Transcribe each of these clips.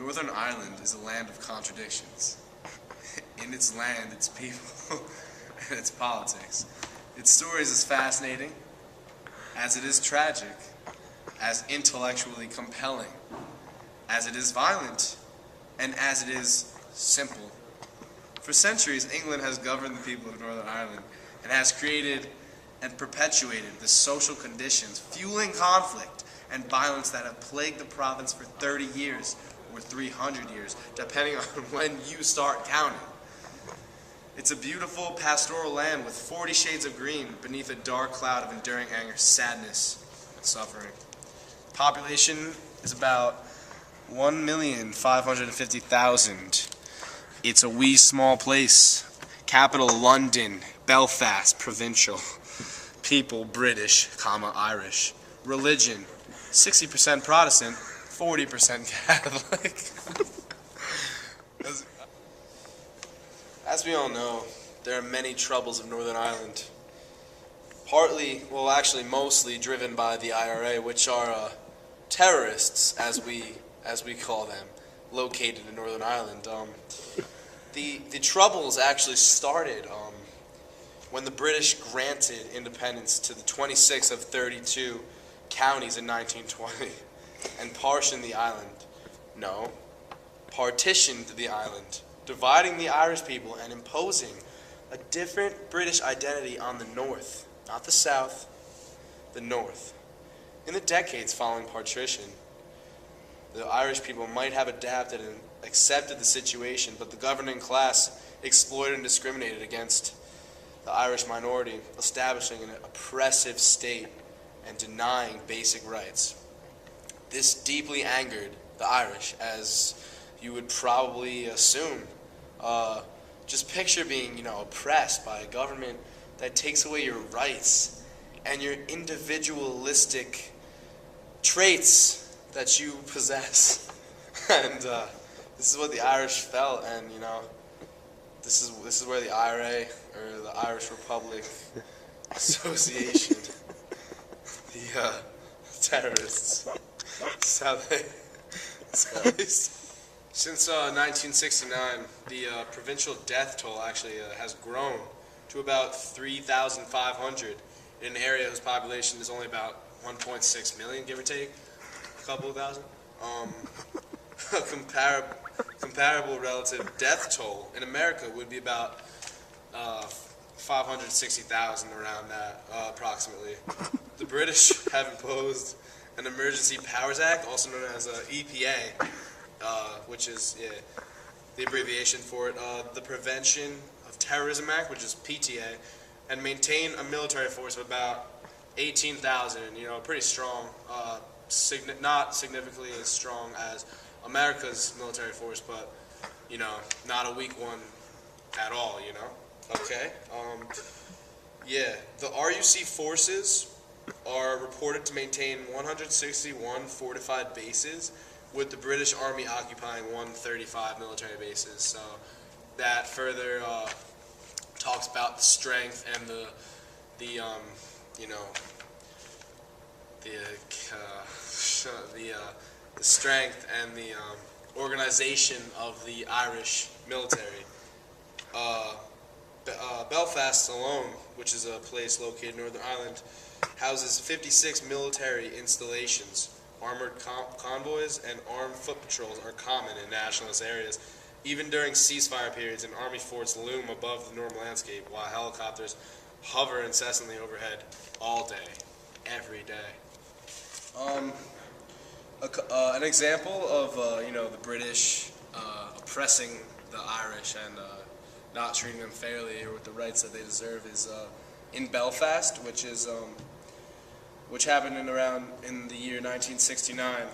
Northern Ireland is a land of contradictions. In its land, its people, and its politics. Its story is as fascinating as it is tragic, as intellectually compelling, as it is violent, and as it is simple. For centuries, England has governed the people of Northern Ireland and has created and perpetuated the social conditions fueling conflict and violence that have plagued the province for 30 years or 300 years, depending on when you start counting. It's a beautiful pastoral land with 40 shades of green beneath a dark cloud of enduring anger, sadness, and suffering. Population is about 1,550,000. It's a wee small place. Capital London, Belfast, provincial. People British, Irish. Religion 60% Protestant, 40% Catholic. As we all know, there are many troubles of Northern Ireland. Partly, well actually mostly driven by the IRA, which are terrorists, as we call them, located in Northern Ireland. The troubles actually started when the British granted independence to the 26 of 32 counties in 1920 and partitioned the island, dividing the Irish people and imposing a different British identity on the North, not the South, the North. In the decades following partition, the Irish people might have adapted and accepted the situation, but the governing class exploited and discriminated against the Irish minority, establishing an oppressive state and denying basic rights. This deeply angered the Irish, as you would probably assume. Just picture being, oppressed by a government that takes away your rights and your individualistic traits that you possess. And this is what the Irish felt, and this is where the IRA, or the Irish Republic Association, the terrorists, Since 1969, the provincial death toll actually has grown to about 3,500 in an area whose population is only about 1.6 million, give or take, a couple of thousand. A comparable relative death toll in America would be about 560,000, around that, approximately. The British have imposed an Emergency Powers Act, also known as EPA, which is the abbreviation for it, the Prevention of Terrorism Act, which is PTA, and maintain a military force of about 18,000, pretty strong, not significantly as strong as America's military force, but, not a weak one at all, Okay. The RUC forces are reported to maintain 161 fortified bases, with the British Army occupying 135 military bases. So that further talks about the strength and the strength and the organization of the Irish military. Belfast alone, which is a place located in Northern Ireland, houses 56 military installations. Armored convoys and armed foot patrols are common in nationalist areas. Even during ceasefire periods, and army forts loom above the normal landscape, while helicopters hover incessantly overhead all day, every day. An example of the British oppressing the Irish and not treating them fairly or with the rights that they deserve is in Belfast, which happened in the year 1969,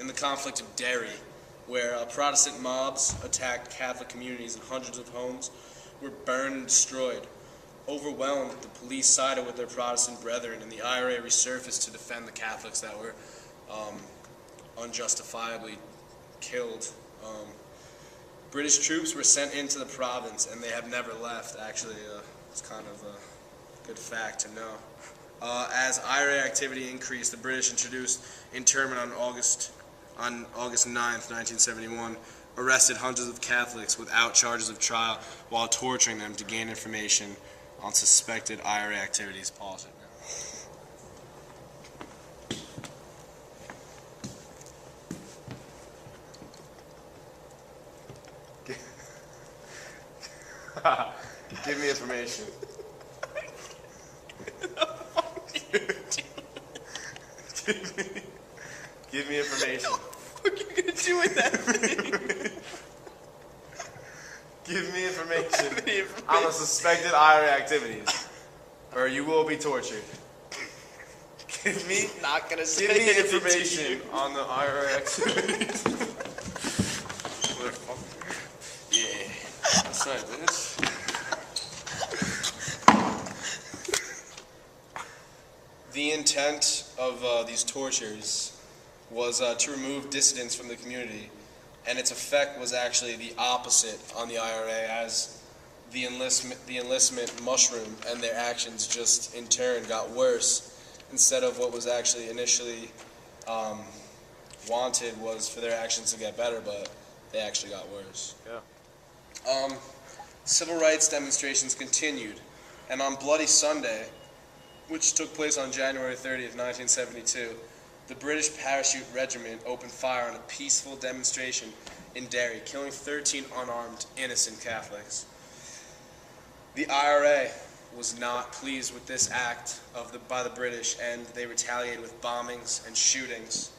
in the conflict of Derry, where Protestant mobs attacked Catholic communities and hundreds of homes were burned and destroyed. Overwhelmed, the police sided with their Protestant brethren, and the IRA resurfaced to defend the Catholics that were unjustifiably killed. British troops were sent into the province, and they have never left. Actually, it's kind of a good fact to know. As IRA activity increased, the British introduced internment on on August 9th, 1971, arrested hundreds of Catholics without charges of trial while torturing them to gain information on suspected IRA activities. Pause it now. Give me information. Give me information. What are you gonna do with that thing? Give me information on the suspected IRA activities, or you will be tortured. Give me information on the IRA activities. Yeah, that's right, bitch. The intent of these tortures was to remove dissidents from the community, and its effect was actually the opposite on the IRA, as the enlistment mushroomed and their actions just in turn got worse, instead of what was actually initially wanted was for their actions to get better, but they actually got worse. Yeah. Civil rights demonstrations continued, and on Bloody Sunday, which took place on January 30th, 1972, the British Parachute Regiment opened fire on a peaceful demonstration in Derry, killing 13 unarmed, innocent Catholics. The IRA was not pleased with this act by the British, and they retaliated with bombings and shootings.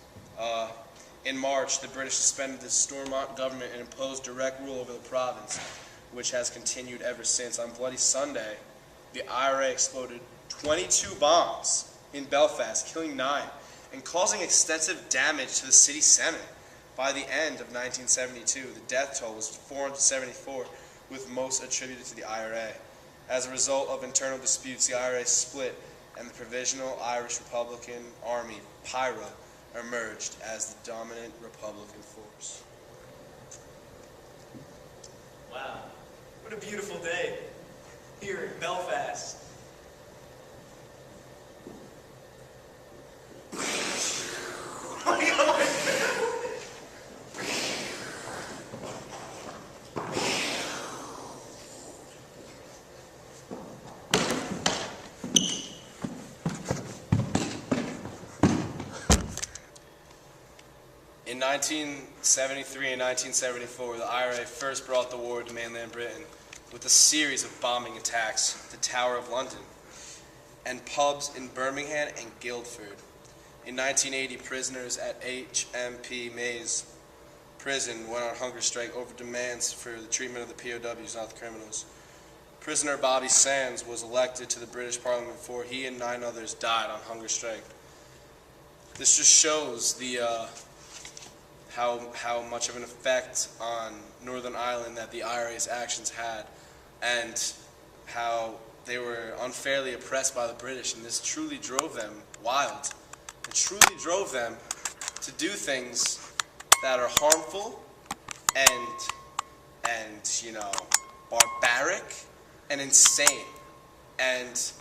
In March, the British suspended the Stormont government and imposed direct rule over the province, which has continued ever since. On Bloody Sunday, the IRA exploded 22 bombs in Belfast, killing 9, and causing extensive damage to the city centre. By the end of 1972, the death toll was 474, with most attributed to the IRA. As a result of internal disputes, the IRA split, and the Provisional Irish Republican Army, PIRA, emerged as the dominant Republican force. Wow, what a beautiful day here in Belfast. In 1973 and 1974, the IRA first brought the war to mainland Britain with a series of bombing attacks at the Tower of London and pubs in Birmingham and Guildford. In 1980, prisoners at HMP Mays prison went on hunger strike over demands for the treatment of the POWs, not the criminals. Prisoner Bobby Sands was elected to the British Parliament before he and 9 others died on hunger strike. This just shows the how much of an effect on Northern Ireland that the IRA's actions had, and how they were unfairly oppressed by the British, and this truly drove them wild. It truly drove them to do things that are harmful and you know, barbaric and insane. And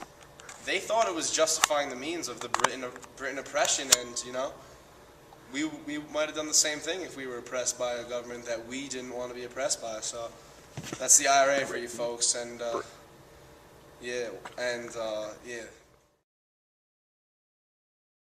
they thought it was justifying the means of the Britain oppression, and you know, we might have done the same thing if we were oppressed by a government that we didn't want to be oppressed by. So that's the IRA for you folks, and yeah.